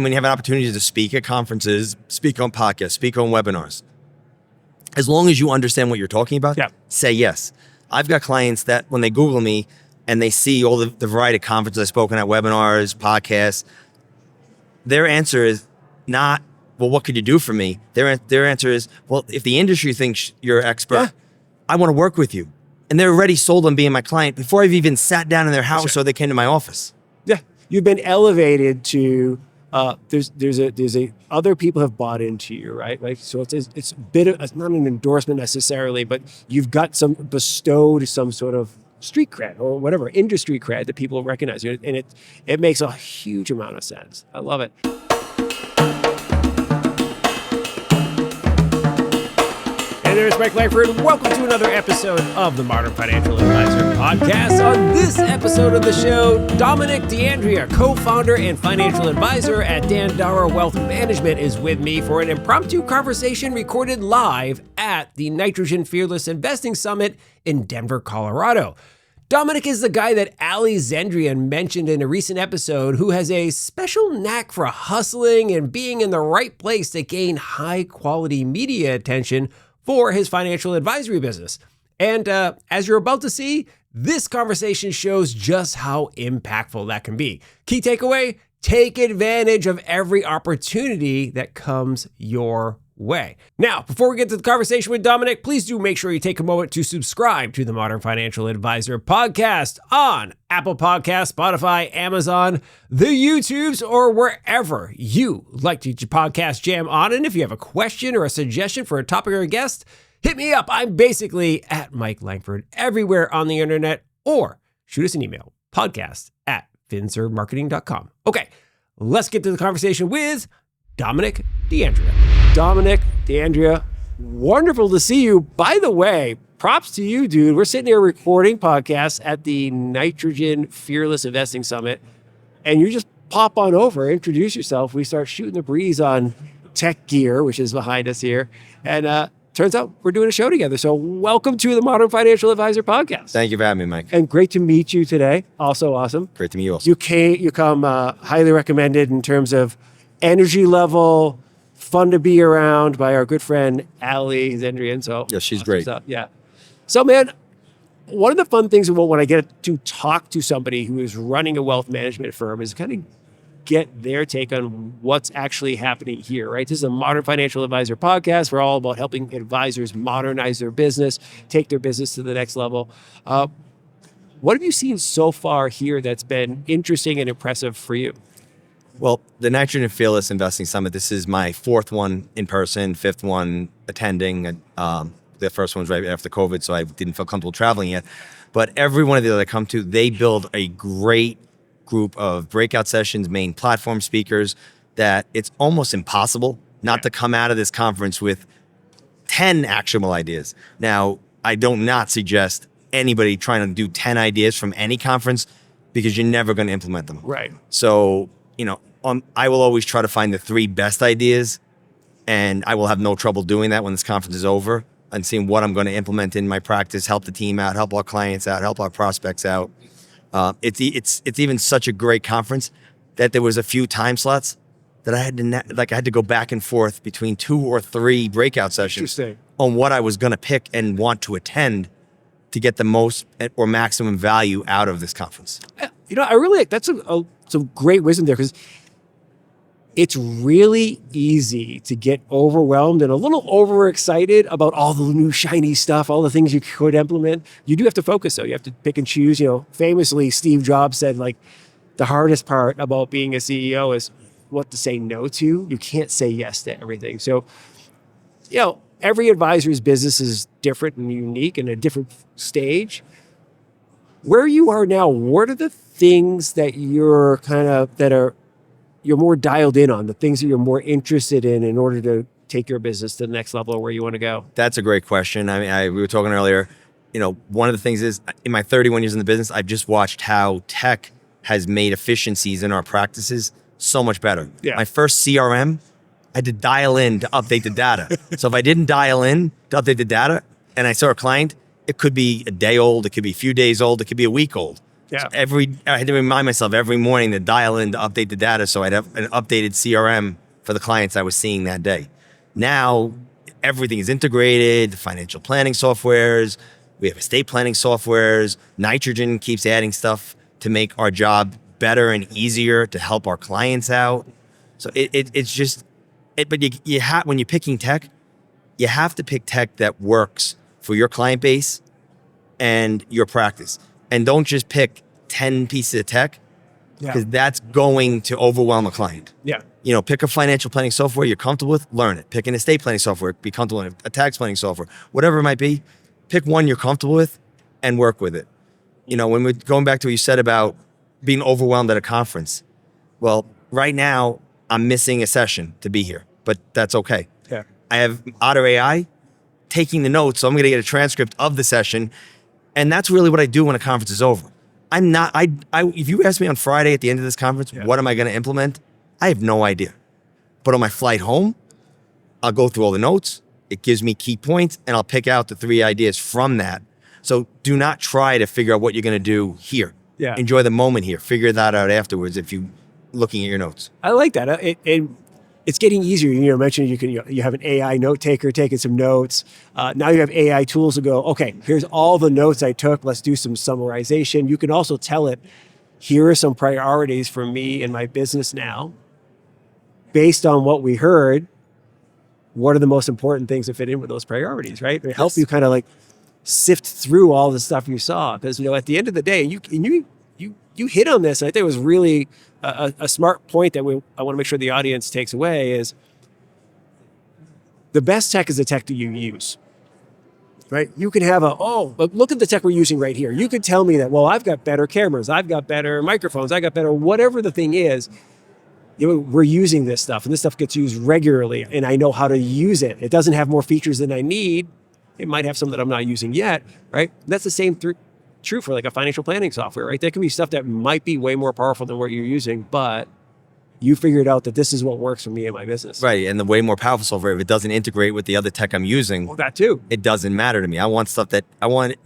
When you have an opportunity to speak at conferences, speak on podcasts, speak on webinars, as long as you understand what you're talking about, say yes. I've got clients that when they Google me and they see all the variety of conferences I've spoken at, webinars, podcasts, their answer is not, well, what could you do for me? Their answer is, well, if the industry thinks you're an expert, I want to work with you. And they're already sold on being my client before I've even sat down in their house or they came to my office. Yeah, you've been elevated to, other people have bought into you, right? Like, so it's a bit of, it's not an endorsement necessarily, but you've got bestowed some sort of street cred or whatever, industry cred that people recognize you. And it makes a huge amount of sense. I love it. Hey there, it's Mike Langford. Welcome to another episode of the Modern Financial Advisor Podcast. On this episode of the show, Domenick D'Andrea, co-founder and financial advisor at DanDarah Wealth Management, is with me for an impromptu conversation recorded live at the Nitrogen Fearless Investing Summit in Denver, Colorado. Domenick is the guy that Ali Zendrian mentioned in a recent episode who has a special knack for hustling and being in the right place to gain high-quality media attention for his financial advisory business. And as you're about to see, this conversation shows just how impactful that can be. Key takeaway, take advantage of every opportunity that comes your way. Now, before we get to the conversation with Domenick, please do make sure you take a moment to subscribe to the Modern Financial Advisor Podcast on Apple Podcasts, Spotify, Amazon, the YouTubes, or wherever you like to get your podcast jam on. And if you have a question or a suggestion for a topic or a guest, hit me up. I'm basically at Mike Langford everywhere on the internet, or shoot us an email, podcast@finservmarketing.com. Okay, let's get to the conversation with Domenick D'Andrea. Domenick D'Andrea, wonderful to see you. By the way, props to you, dude. We're sitting here recording podcasts at the Nitrogen Fearless Investing Summit, and you just pop on over, introduce yourself. We start shooting the breeze on tech gear, which is behind us here. And turns out we're doing a show together. So welcome to the Modern Financial Advisor Podcast. Thank you for having me, Mike. And great to meet you today. Also awesome. Great to meet you also. You come highly recommended in terms of energy level, fun to be around by our good friend Ali Zendrian. So yeah, she's great. Yeah. So man, one of the fun things when I get to talk to somebody who is running a wealth management firm is kind of get their take on what's actually happening here, right? This is a Modern Financial Advisor Podcast. We're all about helping advisors modernize their business, take their business to the next level. What have you seen so far here that's been interesting and impressive for you? Well, the Nitrogen Fearless Investing Summit, this is my fourth one in person, fifth one attending. The first one was right after COVID, so I didn't feel comfortable traveling yet. But every one of the other I come to, they build a great group of breakout sessions, main platform speakers, that it's almost impossible not to come out of this conference with 10 actionable ideas. Now, I don't not suggest anybody trying to do 10 ideas from any conference because you're never going to implement them. Right. So, I will always try to find the 3 best ideas, and I will have no trouble doing that when this conference is over and seeing what I'm going to implement in my practice, help the team out, help our clients out, help our prospects out. It's even such a great conference that there was a few time slots that I had to go back and forth between 2 or 3 breakout sessions on what I was going to pick and want to attend to get the most or maximum value out of this conference. I really that's some great wisdom there, because it's really easy to get overwhelmed and a little overexcited about all the new shiny stuff, all the things you could implement. You do have to focus, though. You have to pick and choose. Famously, Steve Jobs said, the hardest part about being a CEO is what to say no to. You can't say yes to everything. So, every advisor's business is different and unique and a different stage. Where you are now, what are the things that you're you're more dialed in on, the things that you're more interested in order to take your business to the next level or where you want to go? That's a great question. I mean, we were talking earlier, one of the things is in my 31 years in the business, I've just watched how tech has made efficiencies in our practices so much better. Yeah. My first CRM, I had to dial in to update the data. So if I didn't dial in to update the data and I saw a client, it could be a day old, it could be a few days old, it could be a week old. Yeah. So I had to remind myself every morning to dial in to update the data so I'd have an updated CRM for the clients I was seeing that day. Now, everything is integrated, financial planning softwares, we have estate planning softwares, Nitrogen keeps adding stuff to make our job better and easier to help our clients out. So it's just, but you have, when you're picking tech, you have to pick tech that works for your client base and your practice. And don't just pick 10 pieces of tech because that's going to overwhelm a client. Yeah. You know, pick a financial planning software you're comfortable with, learn it. Pick an estate planning software, be comfortable in it. A tax planning software, whatever it might be, pick one you're comfortable with and work with it. You know, when we're going back to what you said about being overwhelmed at a conference, well, right now I'm missing a session to be here, but that's okay. Yeah. I have Otter AI taking the notes, so I'm going to get a transcript of the session, and that's really what I do when a conference is over. I'm not. If you ask me on Friday at the end of this conference, what am I going to implement? I have no idea. But on my flight home, I'll go through all the notes. It gives me key points, and I'll pick out the 3 ideas from that. So do not try to figure out what you're going to do here. Yeah. Enjoy the moment here. Figure that out afterwards if you looking at your notes. I like that. It's getting easier. You know, mentioned you have an AI note taker taking some notes. Now you have AI tools to go, okay, here's all the notes I took. Let's do some summarization. You can also tell it, here are some priorities for me and my business now. Based on what we heard, what are the most important things that fit in with those priorities, right? It helps you kind of like sift through all the stuff you saw. Because, you know, at the end of the day, you hit on this. And I think it was really a smart point that I want to make sure the audience takes away is the best tech is the tech that you use, right? You can have but look at the tech we're using right here. You could tell me that, well, I've got better cameras, I've got better microphones, I got better, whatever the thing is, you know, we're using this stuff and this stuff gets used regularly and I know how to use it. It doesn't have more features than I need. It might have some that I'm not using yet, right? That's the same true for like a financial planning software, right? There can be stuff that might be way more powerful than what you're using, but you figured out that this is what works for me and my business. Right, and the way more powerful software, if it doesn't integrate with the other tech I'm using, well, that too. It doesn't matter to me. I want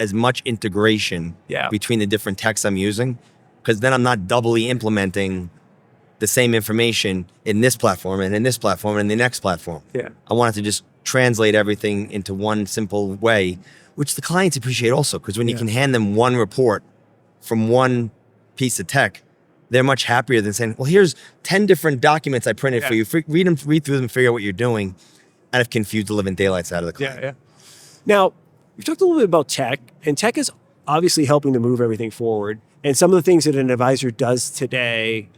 as much integration between the different techs I'm using, because then I'm not doubly implementing the same information in this platform and in this platform and in the next platform. Yeah. I want it to just translate everything into one simple way, which the clients appreciate also, because when you can hand them one report from one piece of tech, they're much happier than saying, well, here's 10 different documents I printed for you. Read through them, figure out what you're doing. And I've confused the living daylights out of the client. Yeah. Now, we've talked a little bit about tech, and tech is obviously helping to move everything forward. And some of the things that an advisor does today,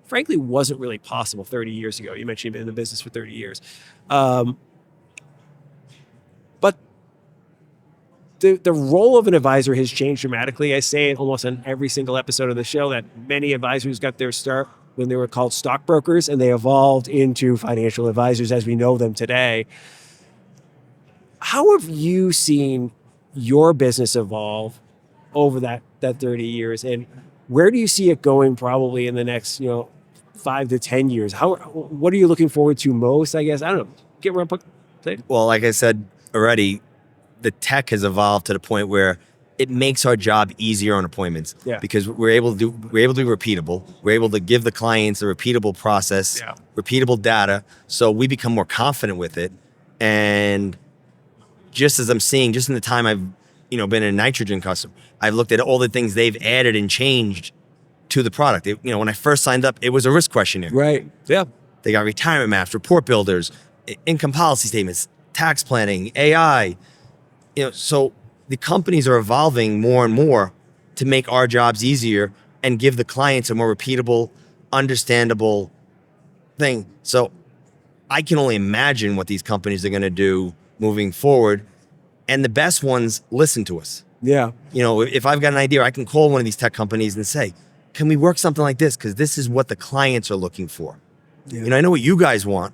frankly, wasn't really possible 30 years ago. You mentioned you've been in the business for 30 years. But the role of an advisor has changed dramatically. I say it almost on every single episode of the show that many advisors got their start when they were called stockbrokers and they evolved into financial advisors as we know them today. How have you seen your business evolve over that 30 years? And where do you see it going probably in the next, 5 to 10 years? What are you looking forward to most, I guess? I don't know. Get real quick. Well, like I said already, the tech has evolved to the point where it makes our job easier on appointments because we're able to be repeatable. We're able to give the clients a repeatable process, repeatable data. So we become more confident with it. And just as I'm seeing, just in the time I've, been a Nitrogen customer, I've looked at all the things they've added and changed to the product. When I first signed up, it was a risk questionnaire. Right. Yeah. They got retirement maps, report builders, income policy statements, tax planning, AI. So the companies are evolving more and more to make our jobs easier and give the clients a more repeatable, understandable thing. So I can only imagine what these companies are going to do moving forward. And the best ones listen to us. Yeah. If I've got an idea, I can call one of these tech companies and say, can we work something like this? Because this is what the clients are looking for. Yeah. I know what you guys want,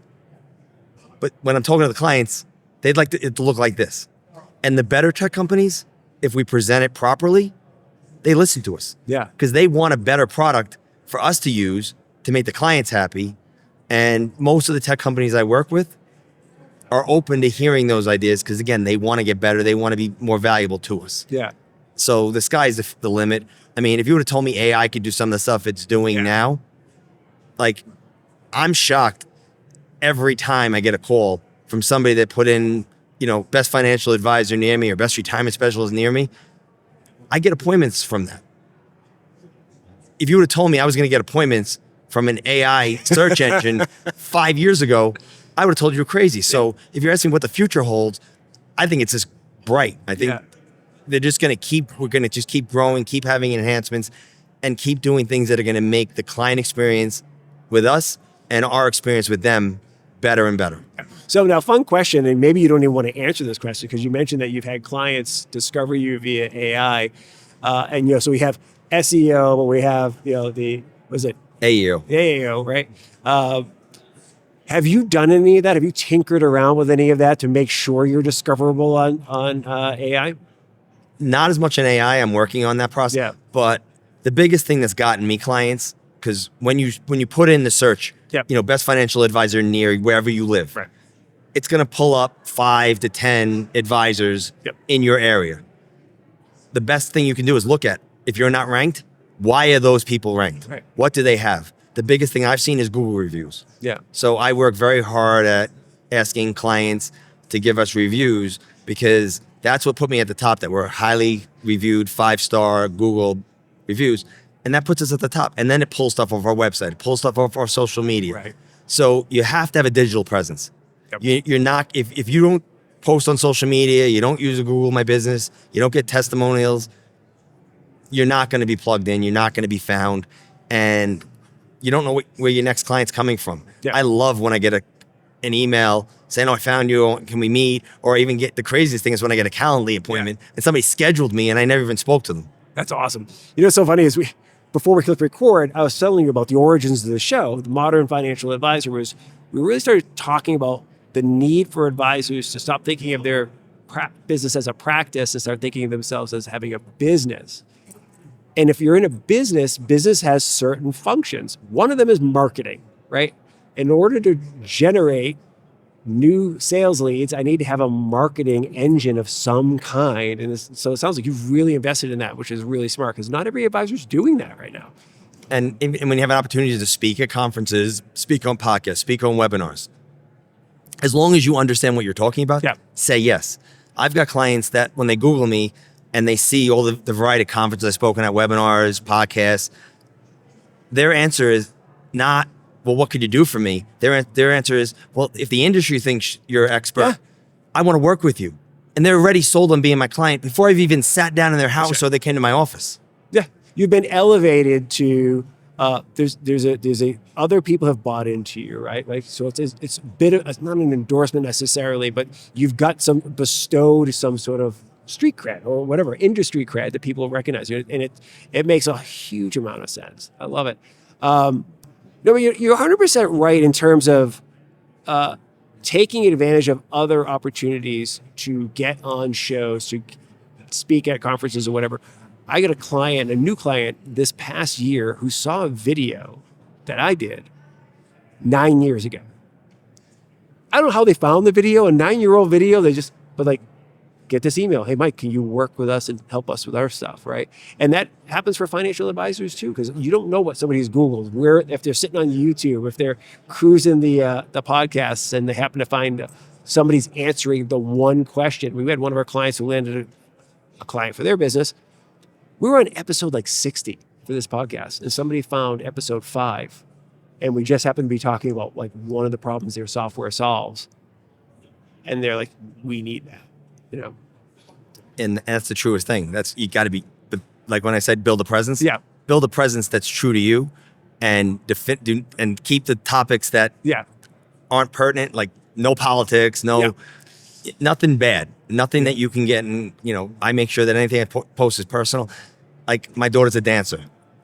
but when I'm talking to the clients, they'd like it to look like this. And the better tech companies, if we present it properly, they listen to us. Yeah. Because they want a better product for us to use to make the clients happy. And most of the tech companies I work with are open to hearing those ideas because, again, they want to get better. They want to be more valuable to us. Yeah. So the sky's the limit. I mean, if you would have told me AI could do some of the stuff it's doing now, like, I'm shocked every time I get a call from somebody that put in, best financial advisor near me or best retirement specialist near me. I get appointments from that. If you would have told me I was going to get appointments from an AI search engine 5 years ago, I would have told you you're crazy. So if you're asking what the future holds, I think it's just bright. I think we're going to just keep growing, keep having enhancements, and keep doing things that are going to make the client experience with us and our experience with them better and better. So now, fun question, and maybe you don't even want to answer this question because you mentioned that you've had clients discover you via AI, and so we have SEO, but we have AEO. AEO, right? Have you done any of that? Have you tinkered around with any of that to make sure you're discoverable on AI? Not as much in AI. I'm working on that process. Yeah. But the biggest thing that's gotten me clients, because when you put in the search, best financial advisor near wherever you live, right, it's going to pull up 5 to 10 advisors in your area. The best thing you can do is look at, if you're not ranked, why are those people ranked? Right. What do they have? The biggest thing I've seen is Google reviews. Yeah. So I work very hard at asking clients to give us reviews because that's what put me at the top, that we're highly reviewed, 5-star Google reviews. And that puts us at the top. And then it pulls stuff off our website, it pulls stuff off our social media. Right. So you have to have a digital presence. Yep. You're not, if you don't post on social media, you don't use Google My Business, you don't get testimonials, you're not going to be plugged in, you're not going to be found, and you don't know where your next client's coming from. Yeah. I love when I get an email saying, "Oh, I found you, can we meet?" Or even get the craziest thing is when I get a Calendly appointment and somebody scheduled me and I never even spoke to them. That's awesome. What's so funny is before we click record, I was telling you about the origins of the show. The Modern Financial Advisor we really started talking about the need for advisors to stop thinking of their business as a practice and start thinking of themselves as having a business. And if you're in a business has certain functions. One of them is marketing, right? In order to generate new sales leads, I need to have a marketing engine of some kind. And so it sounds like you've really invested in that, which is really smart because not every advisor is doing that right now. And when you have an opportunity to speak at conferences, speak on podcasts, speak on webinars, as long as you understand what you're talking about, say yes. I've got clients that when they Google me and they see all the variety of conferences I've spoken at, webinars, podcasts, their answer is not, well, what could you do for me? Their answer is, well, if the industry thinks you're an expert, I want to work with you. And they're already sold on being my client before I've even sat down in their house or they came to my office. Yeah, you've been elevated to. There's other people have bought into you, right? Like, so it's a bit of, it's not an endorsement necessarily, but you've got bestowed some sort of street cred or whatever, industry cred that people recognize you, and it makes a huge amount of sense. I love it. No, you're 100% right in terms of taking advantage of other opportunities to get on shows, to speak at conferences or whatever. I got a new client this past year who saw a video that I did 9 years ago. I don't know how they found the video, a 9-year-old video. Get this email. Hey, Mike, can you work with us and help us with our stuff, right? And that happens for financial advisors too, because you don't know what somebody's Googled, if they're sitting on YouTube, if they're cruising the podcasts and they happen to find somebody's answering the one question. We had one of our clients who landed a client for their business. We were on episode 60 for this podcast, and somebody found episode 5, and we just happened to be talking about one of the problems their software solves, and they're like, "We need that," And that's the truest thing. You got to be, like when I said, build a presence. Yeah, build a presence that's true to you, and and keep the topics that aren't pertinent, like no politics, nothing bad, nothing that you can get. And I make sure that anything I post is personal. Like, my daughter's a dancer,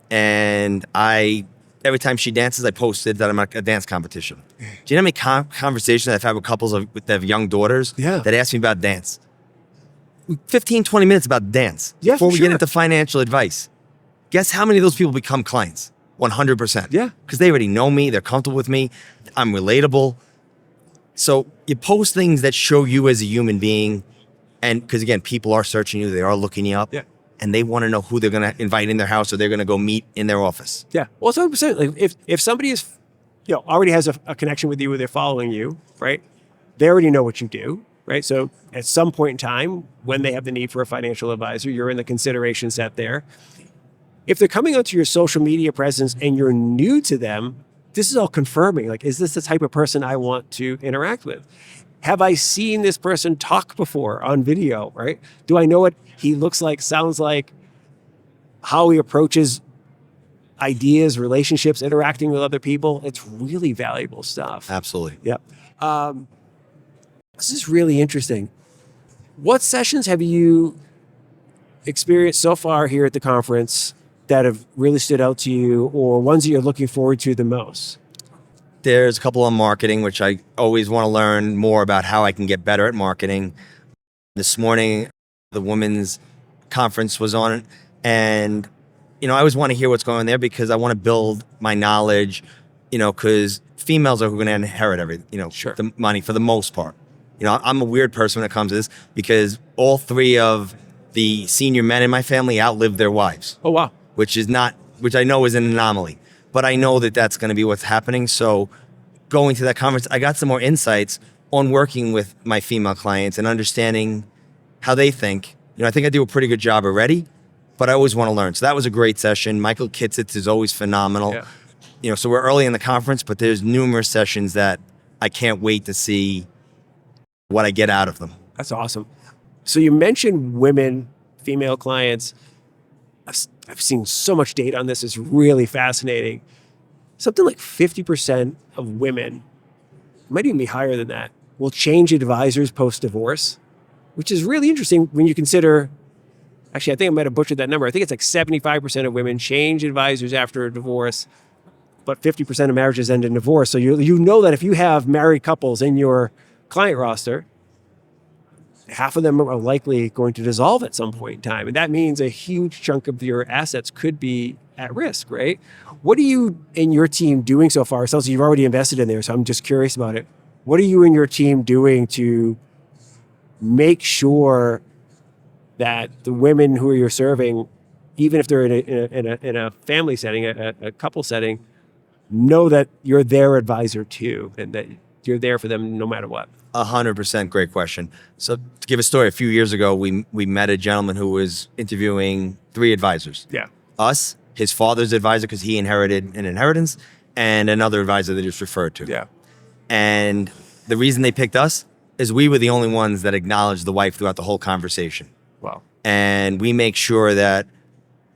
and every time she dances, I posted that I'm at a dance competition. Do you know how many conversations I've had with couples that have young daughters that ask me about dance? 15, 20 minutes about dance before we get into financial advice. Guess how many of those people become clients? 100%. Yeah. Because they already know me, they're comfortable with me, I'm relatable. So you post things that show you as a human being, and because again, people are searching you, they are looking you up. Yeah. and they want to know who they're going to invite in their house or they're going to go meet in their office. Yeah. Well, so like if somebody is, already has a connection with you, or they're following you, right? They already know what you do, right? So at some point in time, when they have the need for a financial advisor, you're in the consideration set there. If they're coming onto your social media presence and you're new to them, this is all confirming, like, is this the type of person I want to interact with? Have I seen this person talk before on video, right? Do I know what he looks like, sounds like, how he approaches ideas, relationships, interacting with other people? It's really valuable stuff. Absolutely. Yep. This is really interesting. What sessions have you experienced so far here at the conference that have really stood out to you, or ones that you're looking forward to the most? There's a couple on marketing, which I always want to learn more about how I can get better at marketing. This morning, the women's conference was on, and I always want to hear what's going on there because I want to build my knowledge, because females are going to inherit everything, Sure. the money for the most part. I'm a weird person when it comes to this because all three of the senior men in my family outlived their wives. Oh, wow. Which I know is an anomaly, but I know that that's going to be what's happening. So going to that conference, I got some more insights on working with my female clients and understanding how they think. I think I do a pretty good job already, but I always want to learn. So that was a great session. Michael Kitzitz is always phenomenal. Yeah. So we're early in the conference, but there's numerous sessions that I can't wait to see what I get out of them. That's awesome. So you mentioned women, female clients. I've seen so much data on this. It's really fascinating. Something like 50% of women, might even be higher than that, will change advisors post-divorce, which is really interesting when you consider, actually, I think I might have butchered that number. I think it's like 75% of women change advisors after a divorce, but 50% of marriages end in divorce. So you know that if you have married couples in your client roster, half of them are likely going to dissolve at some point in time. And that means a huge chunk of your assets could be at risk, right? What are you and your team doing so far? It sounds like you've already invested in there, so I'm just curious about it. What are you and your team doing to make sure that the women who you're serving, even if they're in a family setting, a couple setting, know that you're their advisor too, and that you're there for them no matter what? 100%. Great question. So to give a story, a few years ago, we met a gentleman who was interviewing 3 advisors. Yeah. Us, his father's advisor, because he inherited an inheritance, and another advisor they just referred to. Yeah. And the reason they picked us is we were the only ones that acknowledged the wife throughout the whole conversation. Wow. And we make sure that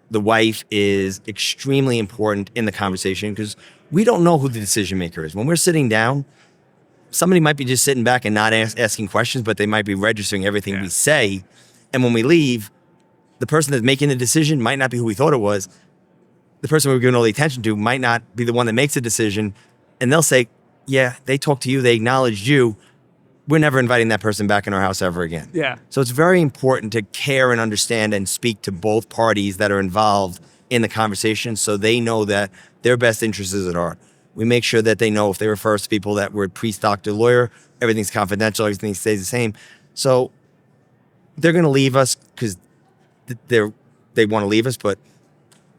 the wife is extremely important in the conversation because we don't know who the decision maker is. When we're sitting down, somebody might be just sitting back and not asking questions, but they might be registering everything we say. And when we leave, the person that's making the decision might not be who we thought it was. The person we're giving all the attention to might not be the one that makes the decision. And they'll say, yeah, they talked to you, they acknowledged you. We're never inviting that person back in our house ever again. Yeah. So it's very important to care and understand and speak to both parties that are involved in the conversation so they know that their best interests is at heart. We make sure that they know if they refer us to people that we're a priest, doctor, lawyer, everything's confidential, everything stays the same. So they're going to leave us because they want to leave us, but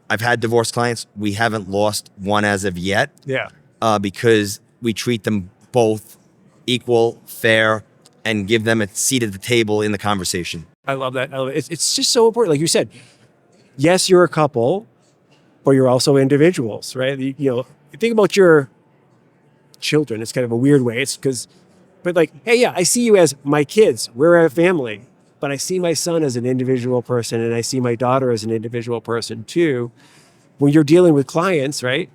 I've had divorce clients. We haven't lost one as of yet. Yeah. Because we treat them both equal, fair, and give them a seat at the table in the conversation. I love that. It's just so important. Like you said, yes, you're a couple, but you're also individuals, right? You think about your children. It's kind of a weird way. But like, hey, yeah, I see you as my kids. We're a family. But I see my son as an individual person, and I see my daughter as an individual person too. When you're dealing with clients, right?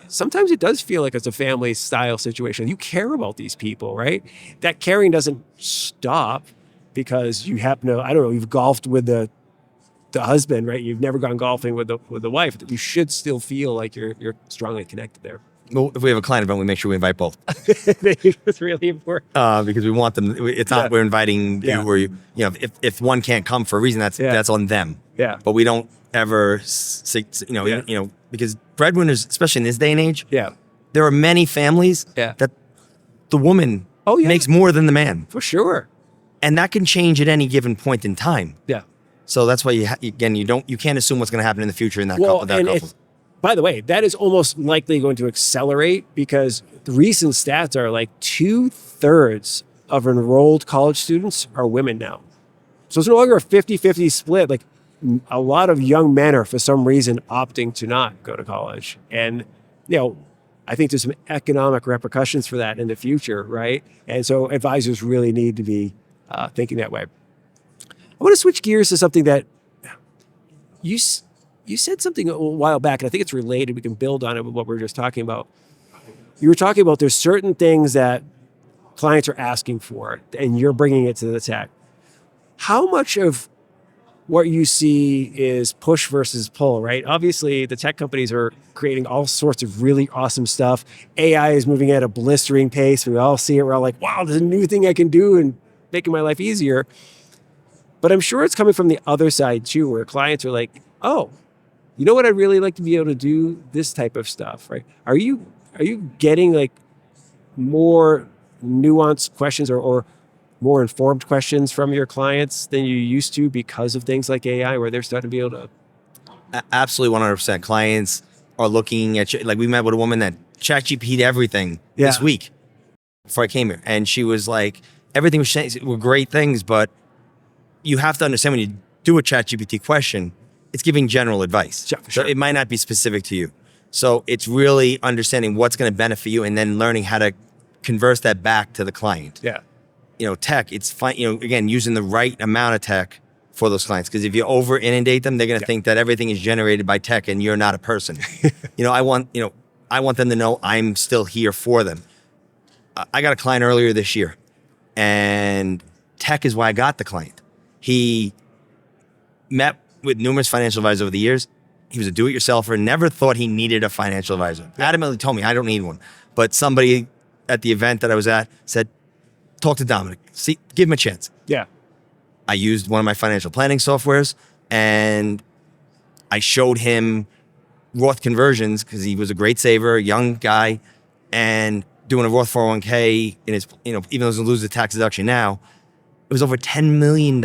Sometimes it does feel like it's a family style situation. You care about these people, right? That caring doesn't stop because you happen to, I don't know, you've golfed with the husband, right? You've never gone golfing with the wife. You should still feel like you're strongly connected there. Well, if we have a client event, we make sure we invite both. It's really important. Because we want them. It's not we're inviting you or if one can't come for a reason, that's on them. Yeah. But we don't ever because breadwinners, especially in this day and age, there are many families that the woman makes more than the man. For sure. And that can change at any given point in time. Yeah. So that's why you can't assume what's going to happen in the future in that couple. By the way, that is almost likely going to accelerate because the recent stats are like 2/3 of enrolled college students are women now. So it's no longer a 50-50 split. Like a lot of young men are for some reason opting to not go to college. And, I think there's some economic repercussions for that in the future, right? And so advisors really need to be thinking that way. I want to switch gears to something that you said something a while back, and I think it's related. We can build on it with what we were just talking about. You were talking about there's certain things that clients are asking for, and you're bringing it to the tech. How much of what you see is push versus pull, right? Obviously, the tech companies are creating all sorts of really awesome stuff. AI is moving at a blistering pace. We all see it. We're all like, wow, there's a new thing I can do and making my life easier. But I'm sure it's coming from the other side too, where clients are like, oh, you know what? I'd really like to be able to do this type of stuff, right? Are you getting like more nuanced questions or more informed questions from your clients than you used to because of things like AI, where they're starting to be able to? Absolutely, 100%. Clients are looking at, like, we met with a woman that ChatGPT'd everything this week before I came here. And she was like, everything was were great things, but you have to understand when you do a ChatGPT question, it's giving general advice. Sure. So it might not be specific to you. So it's really understanding what's going to benefit you and then learning how to converse that back to the client. Yeah. Tech, it's fine, again, using the right amount of tech for those clients. Because if you over inundate them, they're going to think that everything is generated by tech and you're not a person. I want them to know I'm still here for them. I got a client earlier this year, and tech is why I got the client. He met with numerous financial advisors over the years. He was a do-it-yourselfer, never thought he needed a financial advisor. Adamantly told me, I don't need one. But somebody at the event that I was at said, talk to Domenick. See, give him a chance. Yeah. I used one of my financial planning softwares, and I showed him Roth conversions because he was a great saver, a young guy, and doing a Roth 401k in his, even though he's going to lose the tax deduction now, it was over $10 million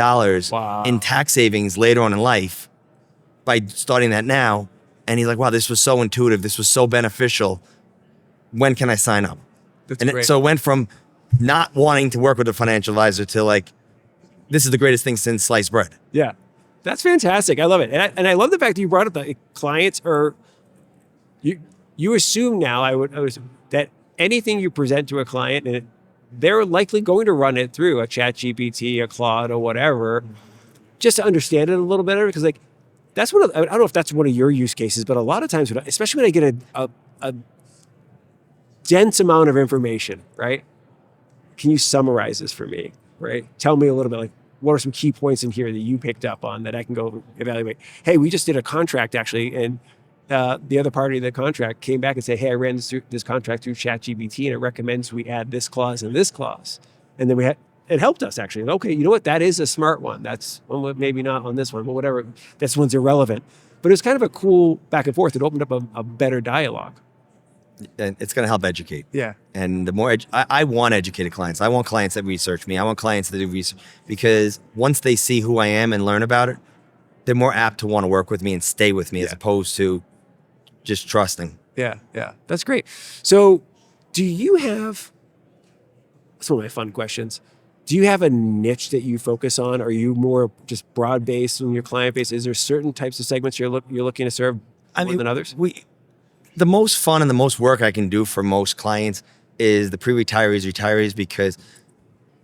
in tax savings later on in life by starting that now. And he's like, wow, this was so intuitive. This was so beneficial. When can I sign up? So it went from not wanting to work with a financial advisor to like, this is the greatest thing since sliced bread. Yeah. That's fantastic. I love it. And I love the fact that you brought up that clients are, you assume now, I would assume that anything you present to a client, and they're likely going to run it through a ChatGPT, a Claude, or whatever, just to understand it a little better. Because like, that's I don't know if that's one of your use cases, but a lot of times, especially when I get a dense amount of information, right? Can you summarize this for me, right? Tell me a little bit, like, what are some key points in here that you picked up on that I can go evaluate? Hey, we just did a contract actually, and the other party of the contract came back and said, hey, I ran this contract through ChatGPT, and it recommends we add this clause and this clause. And then it helped us actually. Okay, you know what? That is a smart one. That's one, maybe not on this one, but whatever. This one's irrelevant. But it's kind of a cool back and forth. It opened up a better dialogue. And it's going to help educate. Yeah. And the more I want educated clients. I want clients that research me. I want clients that do research, because once they see who I am and learn about it, they're more apt to want to work with me and stay with me as opposed to just trusting. Yeah. That's great. So do you have, some of my fun questions, do you have a niche that you focus on? Are you more just broad-based in your client base? Is there certain types of segments you're looking to serve more than others? The most fun and the most work I can do for most clients is the pre-retirees, retirees, because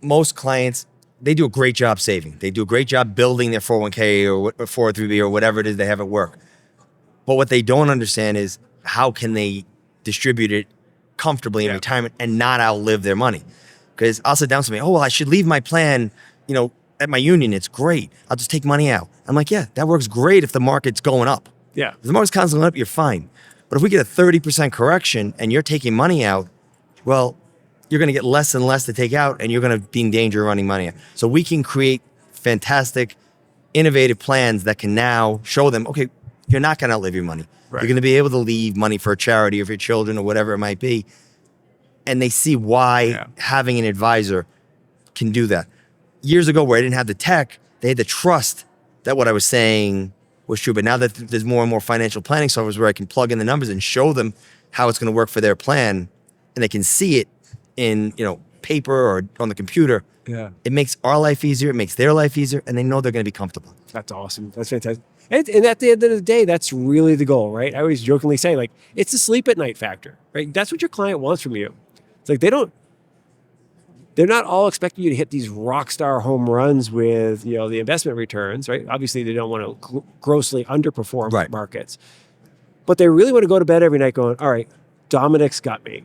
most clients, they do a great job saving. They do a great job building their 401k or 403b or whatever it is they have at work. But what they don't understand is how can they distribute it comfortably in retirement and not outlive their money. Because I'll sit down with somebody, oh, well, I should leave my plan, at my union. It's great. I'll just take money out. I'm like, yeah, that works great if the market's going up. Yeah. If the market's constantly going up, you're fine. But if we get a 30% correction and you're taking money out, well, you're going to get less and less to take out, and you're going to be in danger of running money out. So we can create fantastic, innovative plans that can now show them, okay, you're not going to outlive your money. Right. You're going to be able to leave money for a charity or for your children or whatever it might be. And they see why having an advisor can do that. Years ago, where I didn't have the tech, they had to trust that what I was saying was true. But now that there's more and more financial planning software where I can plug in the numbers and show them how it's going to work for their plan, and they can see it in, paper or on the computer. Yeah. It makes our life easier. It makes their life easier, and they know they're going to be comfortable. That's awesome. That's fantastic. And at the end of the day, that's really the goal, right? I always jokingly say, like, it's the sleep at night factor, right? That's what your client wants from you. It's like they're not all expecting you to hit these rock star home runs with, the investment returns, right? Obviously, they don't want to grossly underperform markets. But they really want to go to bed every night going, all right, Domenick's got me.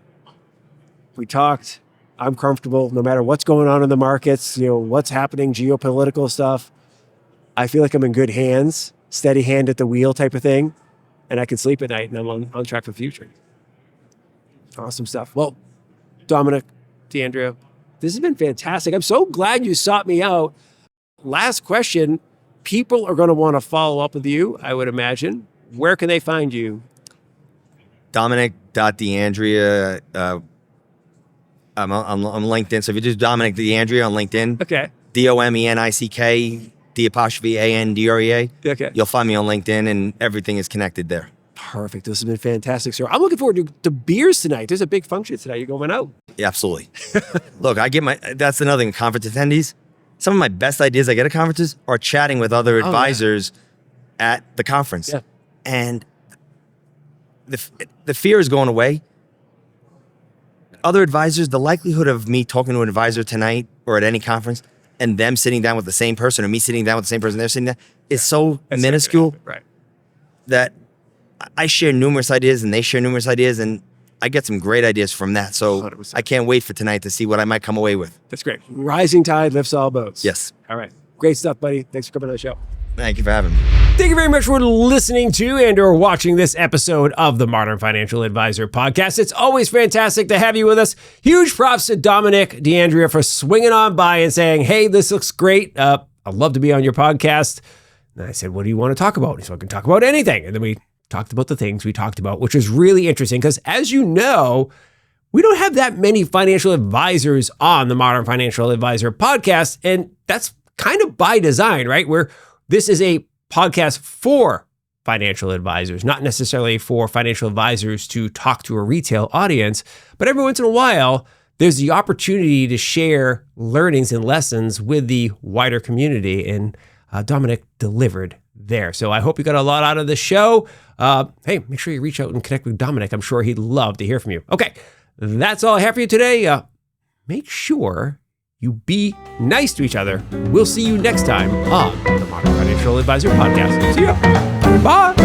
We talked. I'm comfortable no matter what's going on in the markets, what's happening, geopolitical stuff. I feel like I'm in good hands, steady hand at the wheel type of thing, and I can sleep at night and I'm on track for the future. Awesome stuff. Well, Domenick D'Andrea, this has been fantastic. I'm so glad you sought me out. Last question. People are going to want to follow up with you, I would imagine. Where can they find you? Domenick.D'Andrea. I'm on LinkedIn. So if you do Domenick D'Andrea on LinkedIn, okay. Domenick D'Andrea, okay. You'll find me on LinkedIn, and everything is connected there. Perfect. This has been fantastic, sir. I'm looking forward to beers tonight. There's a big function tonight. You're going out. Yeah, absolutely. Look, that's another thing. Conference attendees. Some of my best ideas I get at conferences are chatting with other advisors at the conference. Yeah. And the fear is going away. Other advisors, the likelihood of me talking to an advisor tonight or at any conference and them sitting down with the same person or me sitting down with the same person they're sitting down is so minuscule that I share numerous ideas and they share numerous ideas, and I get some great ideas from that. So 100%. I can't wait for tonight to see what I might come away with. That's great. Rising tide lifts all boats. Yes. All right. Great stuff, buddy. Thanks for coming on the show. Thank you for having me. Thank you very much for listening to and or watching this episode of the Modern Financial Advisor podcast. It's always fantastic to have you with us. Huge props to Domenick D'Andrea for swinging on by and saying, hey, this looks great. I'd love to be on your podcast. And I said, what do you want to talk about? So I can talk about anything. And then we talked about the things we talked about, which was really interesting because, as you know, we don't have that many financial advisors on the Modern Financial Advisor podcast. And that's kind of by design, right? This is a podcast for financial advisors, not necessarily for financial advisors to talk to a retail audience. But every once in a while, there's the opportunity to share learnings and lessons with the wider community. And Domenick delivered there. So I hope you got a lot out of the show. Hey, make sure you reach out and connect with Domenick. I'm sure he'd love to hear from you. Okay, that's all I have for you today. Make sure you be nice to each other. We'll see you next time on the Modern Financial Advisor podcast. See ya. Bye.